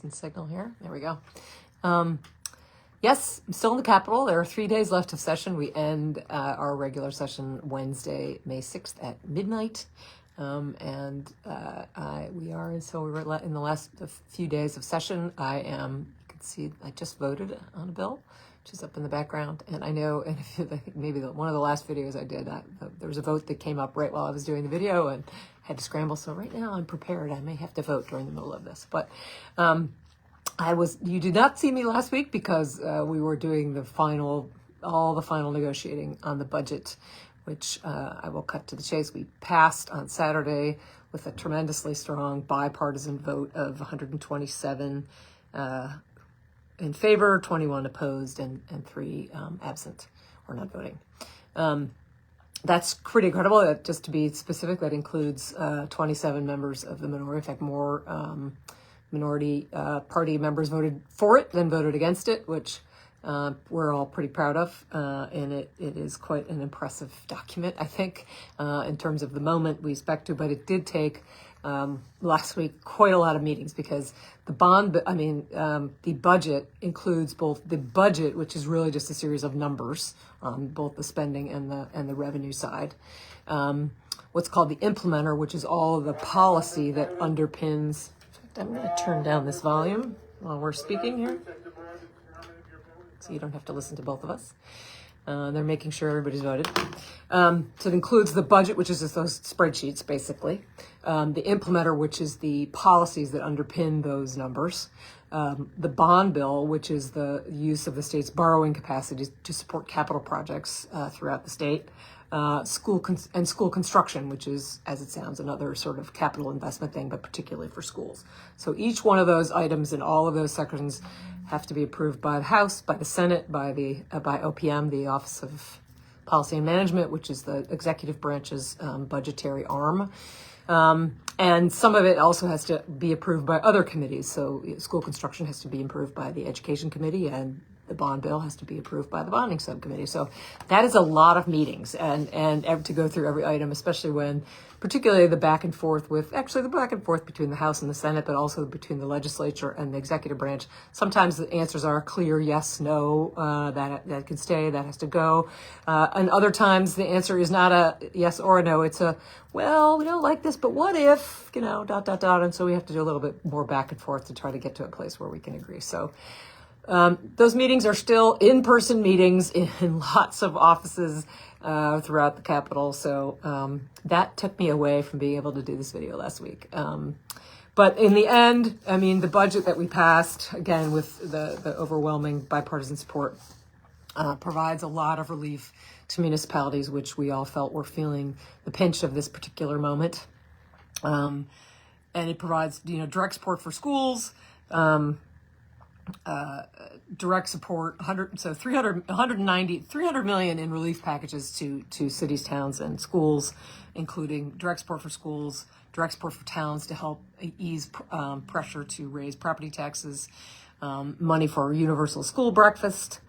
and signal here. There we go. Yes, I'm still in the Capitol. There are 3 days left of session. We end our regular session Wednesday, May 6th at midnight. We are in the last few days of session. You can see I just voted on a bill, which is up in the background. And I know, and I think maybe one of the last videos I did, there was a vote that came up right while I was doing the video and had to scramble. So right now I'm prepared. I may have to vote during the middle of this, but you did not see me last week because we were doing all the final negotiating on the budget, which I will cut to the chase. We passed on Saturday with a tremendously strong bipartisan vote of 127 in favor, 21 opposed, and 3 absent or not voting. That's pretty incredible. Just to be specific, that includes 27 members of the minority. In fact, more minority party members voted for it than voted against it, which we're all pretty proud of. And it is quite an impressive document, I think, in terms of the moment we expect to. But it did take last week quite a lot of meetings because the budget includes both the budget, which is really just a series of numbers on both the spending and the revenue side. What's called the implementer, which is all of the policy that underpins. I'm going to turn down this volume while we're speaking here, so you don't have to listen to both of us. They're making sure everybody's voted. So it includes the budget, which is just those spreadsheets, basically. The implementer, which is the policies that underpin those numbers. The bond bill, which is the use of the state's borrowing capacity to support capital projects throughout the state. School construction, which is, as it sounds, another sort of capital investment thing, but particularly for schools. So each one of those items in all of those sections have to be approved by the House, by the Senate, by OPM, the Office of Policy and Management, which is the executive branch's budgetary arm. And some of it also has to be approved by other committees. So school construction has to be approved by the Education Committee, and the bond bill has to be approved by the bonding subcommittee. So that is a lot of meetings and to go through every item, especially when particularly the back and forth between the House and the Senate, but also between the legislature and the executive branch. Sometimes the answers are clear, yes, no, that can stay, that has to go. And other times the answer is not a yes or a no. It's a, well, we don't like this, but what if, And so we have to do a little bit more back and forth to try to get to a place where we can agree. So those meetings are still in-person meetings in lots of offices throughout the Capitol. So that took me away from being able to do this video last week. But in the end, the budget that we passed, again, with the overwhelming bipartisan support, provides a lot of relief to municipalities, which we all felt were feeling the pinch of this particular moment. And it provides, direct support for schools, direct support, 300 million in relief packages to cities, towns, and schools, including direct support for schools, direct support for towns to help ease pressure to raise property taxes, money for universal school breakfast,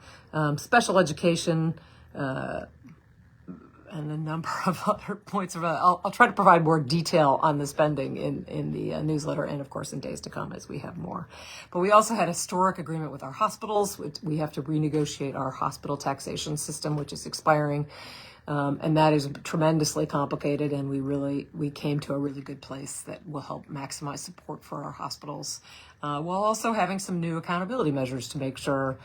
special education, and a number of other points. I'll try to provide more detail on the spending in the newsletter and, of course, in days to come as we have more. But we also had a historic agreement with our hospitals. We have to renegotiate our hospital taxation system, which is expiring. And that is tremendously complicated, and we came to a really good place that will help maximize support for our hospitals, while also having some new accountability measures to make sure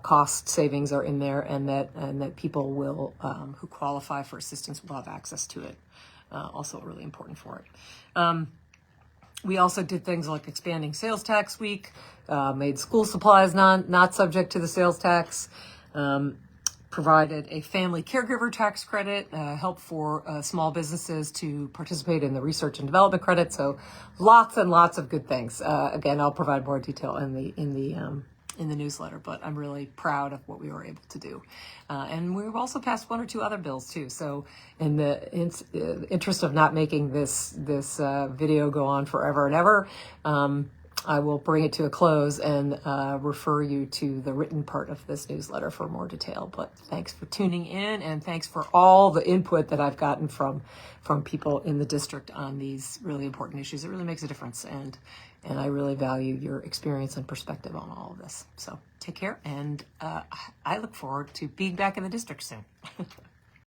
cost savings are in there, and that people will who qualify for assistance will have access to it. Also really important for it. We also did things like expanding sales tax week, made school supplies not subject to the sales tax, provided a family caregiver tax credit, help for small businesses to participate in the research and development credit. So lots and lots of good things. Again, I'll provide more detail in the newsletter, but I'm really proud of what we were able to do. And we've also passed 1 or 2 other bills too. So in the interest of not making this video go on forever and ever, I will bring it to a close and refer you to the written part of this newsletter for more detail. But thanks for tuning in, and thanks for all the input that I've gotten from people in the district on these really important issues. It really makes a difference, and And I really value your experience and perspective on all of this. So take care, and I look forward to being back in the district soon.